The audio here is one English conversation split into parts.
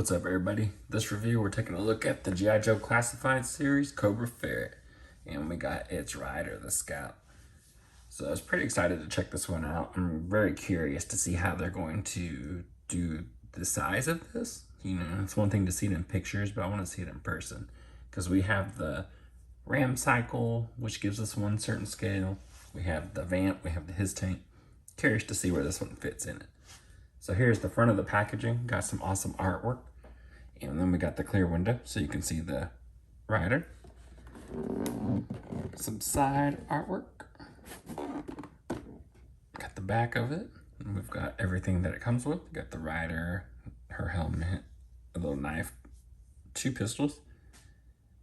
What's up, everybody? This review, we're taking a look at the G.I. Joe Classified series, Cobra Ferret. And we got its rider, the Scout. So I was pretty excited to check this one out. I'm very curious to see how they're going to do the size of this. You know, it's one thing to see it in pictures, but I want to see it in person. Because we have the ram cycle, which gives us one certain scale. We have the vamp, we have the his tank. Curious to see where this one fits in it. So here's the front of the packaging. Got some awesome artwork. And then we got the clear window so you can see the rider. Some side artwork. Got the back of it. And we've got everything that it comes with. We got the rider, her helmet, a little knife, 2 pistols.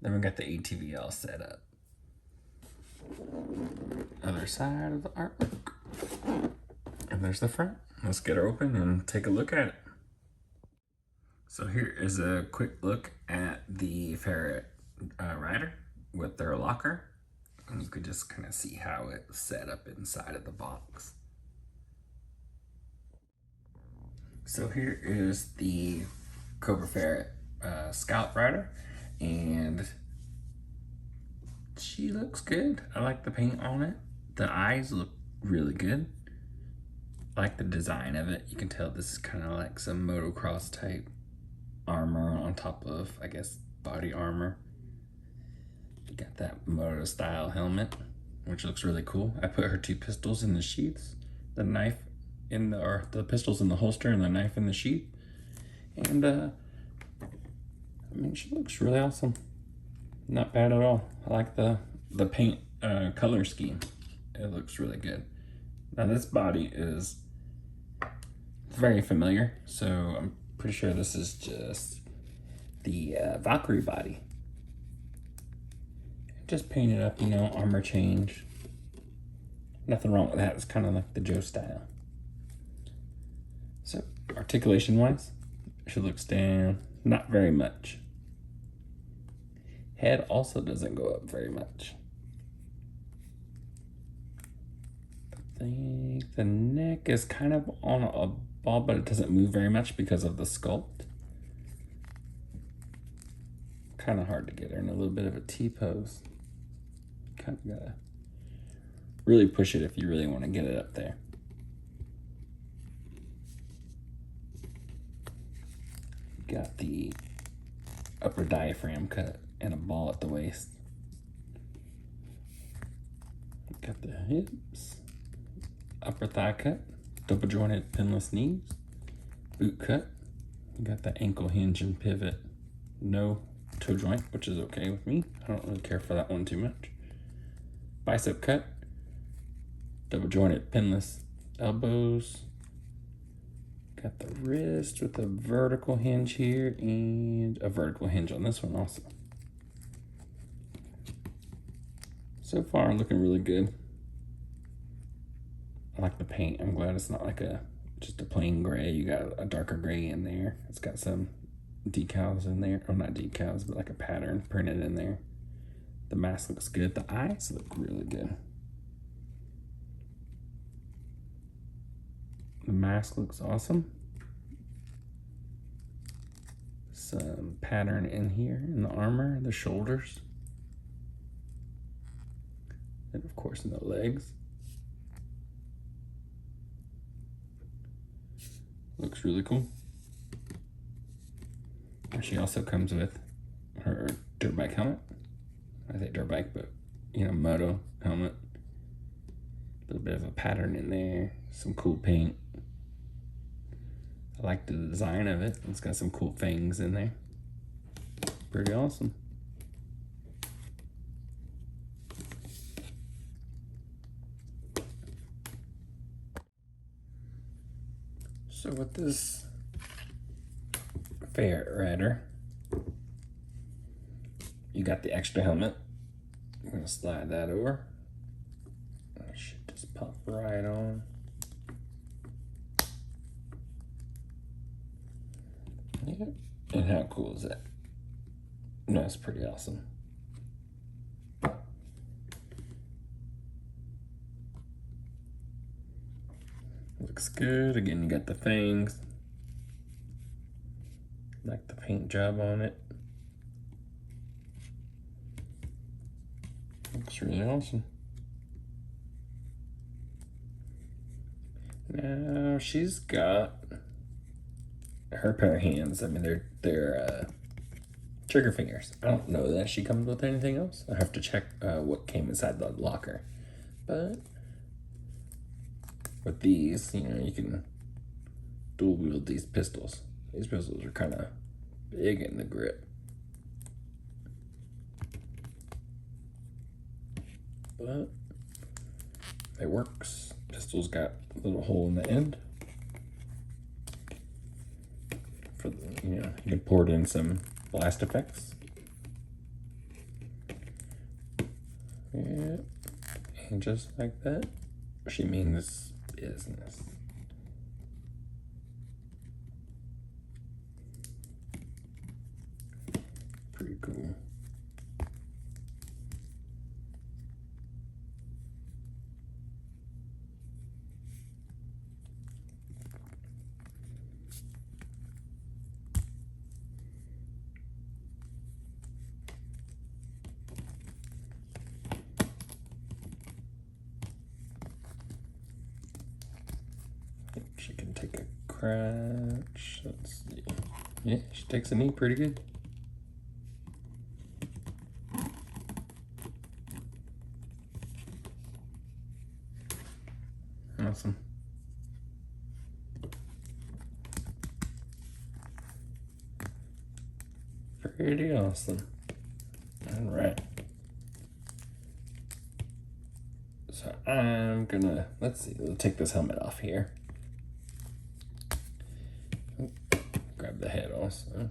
Then we got the ATV all set up. Other side of the artwork. And there's the front. Let's get her open and take a look at it. So here is a quick look at the Ferret rider with their locker. And you could just kind of see how it's set up inside of the box. So here is the Cobra Ferret Scout rider. And she looks good. I like the paint on it. The eyes look really good. I like the design of it. You can tell this is kind of like some motocross type armor on top of, I guess, body armor. You got that moto style helmet, which looks really cool. I put her 2 pistols in the sheaths, the knife in the, or the pistols in the holster and the knife in the sheath. And I mean, she looks really awesome. Not bad at all. I like the paint color scheme. It looks really good. Now this body is very familiar, so I'm pretty sure this is just the Valkyrie body. Just painted up, you know, armor change. Nothing wrong with that. It's kind of like the Joe style. So articulation wise, she looks down not very much. Head also doesn't go up very much. I think the neck is kind of on a ball, but it doesn't move very much because of the sculpt. Kind of hard to get her in a little bit of a T-pose. Kind of gotta really push it if you really want to get it up there. Got the upper diaphragm cut and a ball at the waist. Got the hips. Upper thigh cut, double jointed pinless knees, boot cut. You got the ankle hinge and pivot, no toe joint, which is okay with me. I don't really care for that one too much. Bicep cut, double jointed pinless elbows. Got the wrist with a vertical hinge here and a vertical hinge on this one also. So far, looking really good. I like the paint. I'm glad it's not like just a plain gray. You got a darker gray in there. It's got some decals in there. Or not decals, but like a pattern printed in there. The mask looks good. The eyes look really good. The mask looks awesome. Some pattern in here in the armor, the shoulders. And of course in the legs. Looks really cool. She also comes with her dirt bike helmet. I say dirt bike, but you know, moto helmet. A little bit of a pattern in there. Some cool paint. I like the design of it. It's got some cool fangs in there. Pretty awesome. So with this Ferret rider, you got the extra helmet. I'm gonna slide that over. That should just pop right on. Yep. And how cool is that? No, it's pretty awesome. Looks good. Again, you got the fangs. Like the paint job on it. Looks really awesome. Now she's got her pair of hands. I mean, they're trigger fingers. I don't know that she comes with anything else. I have to check what came inside the locker. But with these, you know, you can dual wield these pistols. These pistols are kind of big in the grip. But it works. Pistol's got a little hole in the end. For the, you know, you can pour it in some blast effects. Yeah. And just like that, she means business. Pretty cool. She can take a crouch. Let's see. Yeah, she takes a knee pretty good. Awesome. Pretty awesome. All right. So I'm gonna, let's see, we'll take this helmet off here. Grab the head also.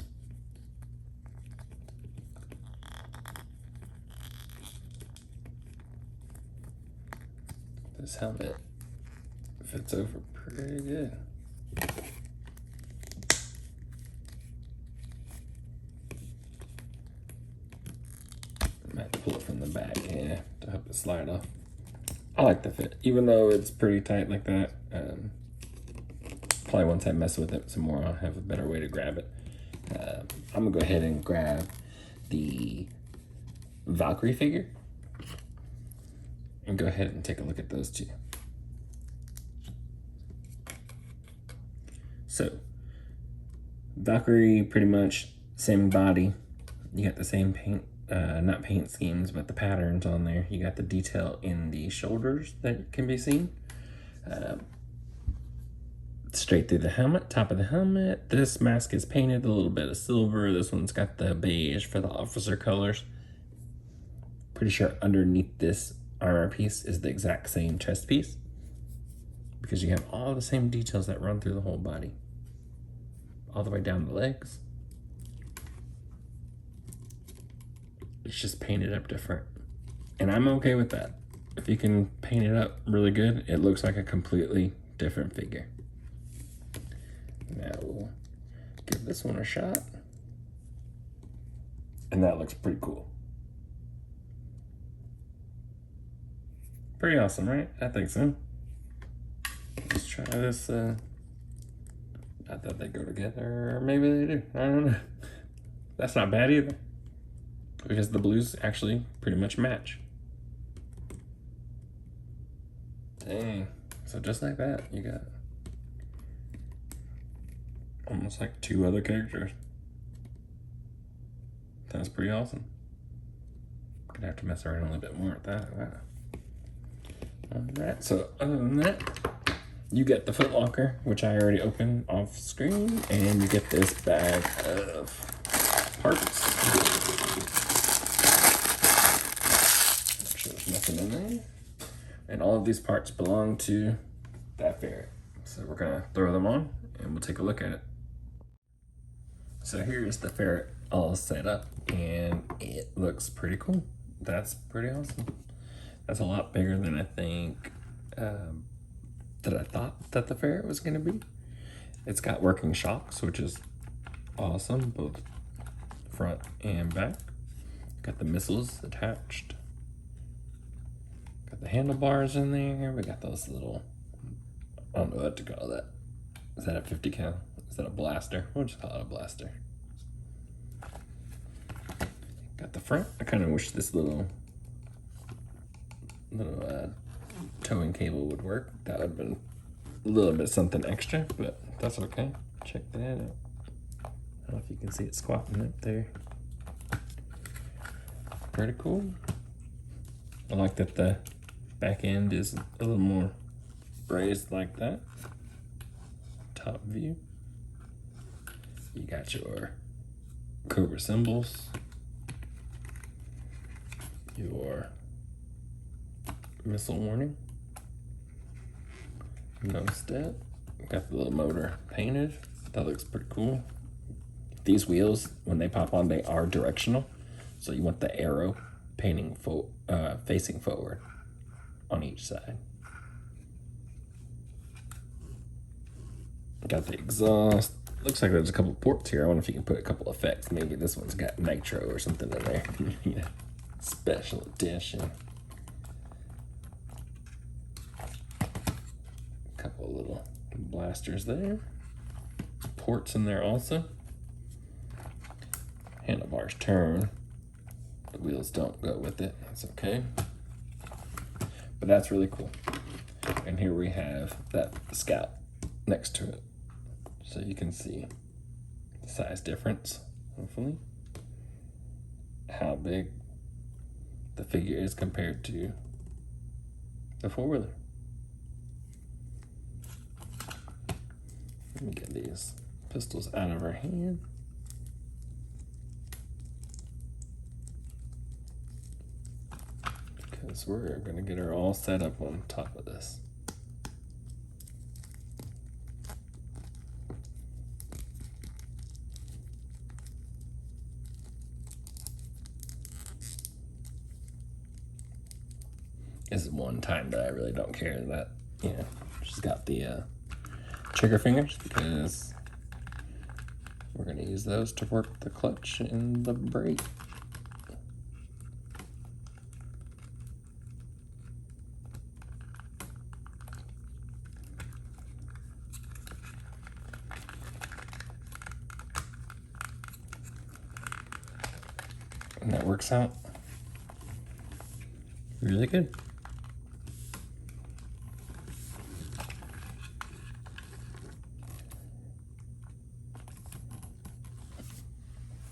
This helmet fits over pretty good. Might pull it from the back, yeah, to help it slide off. I like the fit, even though it's pretty tight like that. Probably once I mess with it some more, I'll have a better way to grab it. I'm gonna go ahead and grab the Valkyrie figure and go ahead and take a look at those two. So, Valkyrie, pretty much same body. You got the same paint, not paint schemes, but the patterns on there. You got the detail in the shoulders that can be seen. Straight through the helmet, top of the helmet. This mask is painted a little bit of silver. This one's got the beige for the officer colors. Pretty sure underneath this armor piece is the exact same chest piece, because you have all the same details that run through the whole body, all the way down the legs. It's just painted up different, and I'm okay with that. If you can paint it up really good, it looks like a completely different figure. Now we'll give this one a shot, and that looks pretty cool. Pretty awesome, right? I think so. Let's try this. I thought they go together, or maybe they do. I don't know. That's not bad either, because the blues actually pretty much match. Dang. So just like that, you got almost like two other characters. That's pretty awesome. Gonna have to mess around a little bit more with that. Wow. Alright, so other than that, you get the Foot Locker, which I already opened off screen, and you get this bag of parts. Make sure there's nothing in there. And all of these parts belong to that ferret. So we're gonna throw them on and we'll take a look at it. So here's the ferret all set up, and it looks pretty cool. That's pretty awesome. That's a lot bigger than I think that I thought that the ferret was gonna be. It's got working shocks, which is awesome, both front and back. Got the missiles attached. Got the handlebars in there. We got those little, I don't know what to call that. Is that a 50 cal? Is that a blaster? We'll just call it a blaster. front. I kind of wish this little towing cable would work. That would have been a little bit something extra, but that's okay. Check that out. I don't know if you can see it squatting up there. Pretty cool. I like that the back end is a little more raised like that. Top view. You got your Cobra symbols, your missile warning. Notice that. Got the little motor painted. That looks pretty cool. These wheels, when they pop on, they are directional. So you want the arrow painting facing forward on each side. Got the exhaust. Looks like there's a couple ports here. I wonder if you can put a couple effects. Maybe this one's got nitro or something in there. Yeah. Special edition. Couple little blasters there. Ports in there also. Handlebars turn. The wheels don't go with it. That's okay. But that's really cool. And here we have that Scout next to it. So you can see the size difference, hopefully. How big the figure is compared to the four-wheeler. Let me get these pistols out of our hand. Because we're gonna get her all set up on top of this. This is one time that I really don't care that, she's got the trigger fingers, because we're going to use those to work the clutch and the brake. And that works out really good.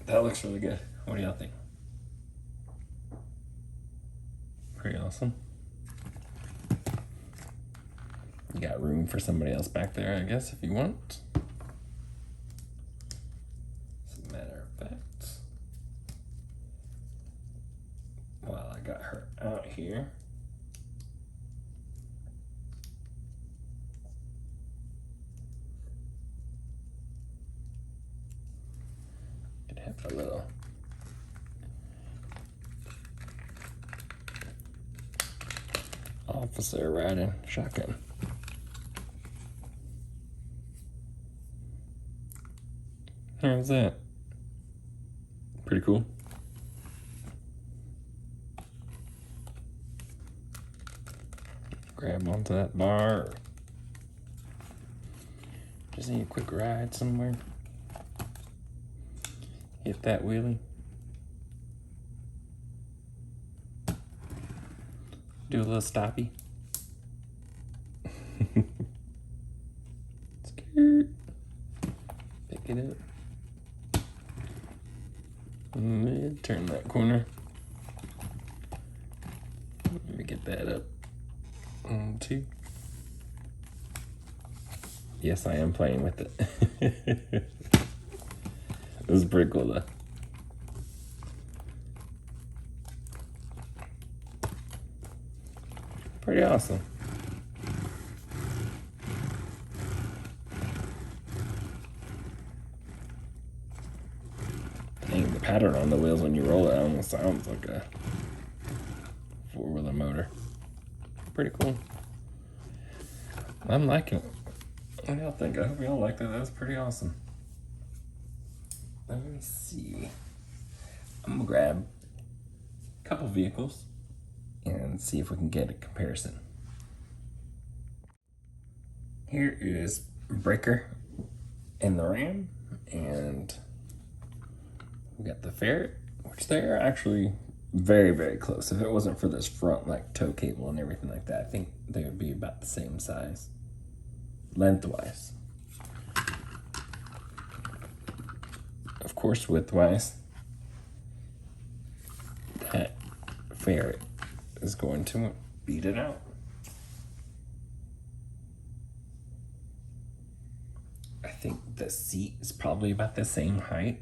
That looks really good. What do y'all think? Pretty awesome. You got room for somebody else back there, I guess, if you want. As a matter of fact, while I got her out here, have a little officer riding shotgun. How's that? Pretty cool. Grab onto that bar. Just need a quick ride somewhere. Hit that wheelie. Do a little stoppy. Skirt. Pick it up. And turn that corner. Let me get that up. 1, 2. Yes, I am playing with it. This is pretty cool though. Pretty awesome. Dang, the pattern on the wheels when you roll it almost sounds like a four-wheeler motor. Pretty cool. I'm liking it. What do y'all think? I hope y'all liked it. That was pretty awesome. Let me see. I'm gonna grab a couple vehicles and see if we can get a comparison. Here is Breaker and the Ram, and we got the Ferret, which they're actually very, very close. If it wasn't for this front like toe cable and everything like that, I think they would be about the same size lengthwise. Of course, widthwise, that Ferret is going to beat it out. I think the seat is probably about the same height,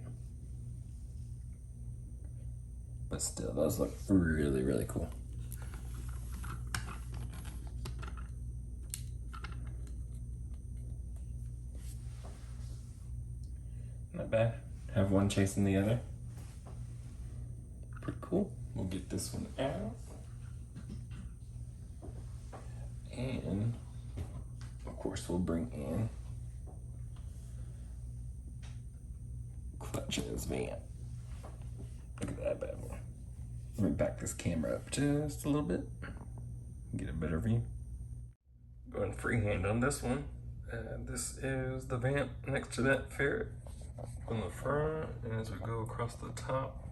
but still, those look really, really cool. Not bad. Have one chasing the other. Pretty cool. We'll get this one out. And of course we'll bring in clutch in his van. Look at that bad boy. Let me back this camera up just a little bit. Get a better view. Going freehand on this one. This is the vamp next to that Ferret on the front, and as we go across the top,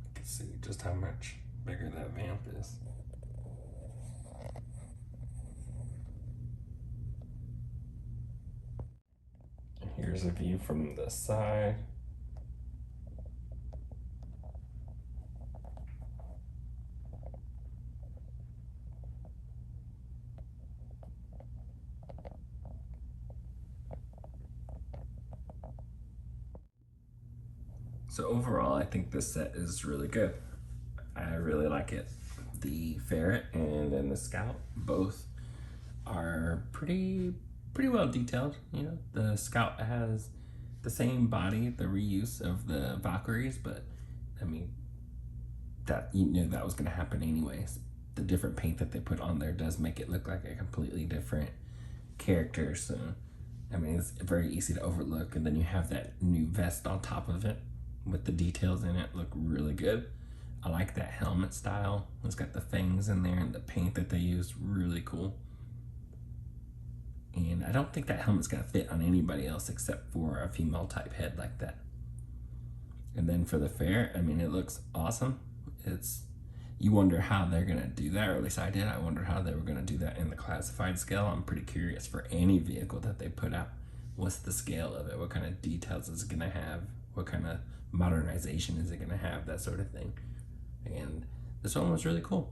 you can see just how much bigger that vamp is. And here's a view from the side. So overall, I think this set is really good. I really like it. The Ferret and then the Scout both are pretty well detailed. You know, the Scout has the same body, the reuse of the Valkyries, but I mean, that you knew that was going to happen anyways. The different paint that they put on there does make it look like a completely different character. So, I mean, it's very easy to overlook. And then you have that new vest on top of it with the details in it, look really good. I like that helmet style. It's got the fangs in there and the paint that they used, really cool. And I don't think that helmet's gonna fit on anybody else except for a female type head like that. And then for the Ferret, I mean, it looks awesome. You wonder how they're gonna do that, or at least I did. I wonder how they were gonna do that in the classified scale. I'm pretty curious for any vehicle that they put out. What's the scale of it? What kind of details is it gonna have? What kind of modernization is it gonna have? That sort of thing. And this one was really cool.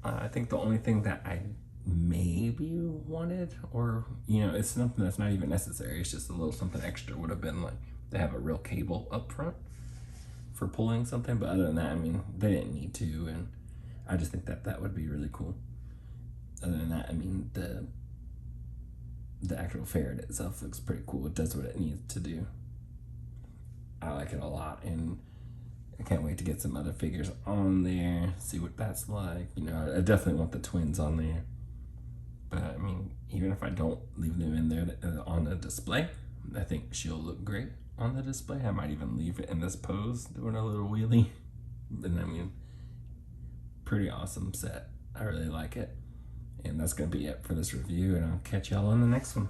I think the only thing that I maybe wanted, or it's something that's not even necessary, it's just a little something extra, would have been like to have a real cable up front for pulling something. But other than that, I mean, they didn't need to, and I just think that that would be really cool. Other than that, I mean, the actual Ferret itself looks pretty cool. It does what it needs to do. I like it a lot, and I can't wait to get some other figures on there, see what that's like. I definitely want the twins on there. But I mean, even if I don't leave them in there on the display, I think she'll look great on the display. I might even leave it in this pose, doing a little wheelie. And I mean, pretty awesome set. I really like it. And that's gonna be it for this review, and I'll catch y'all on the next one.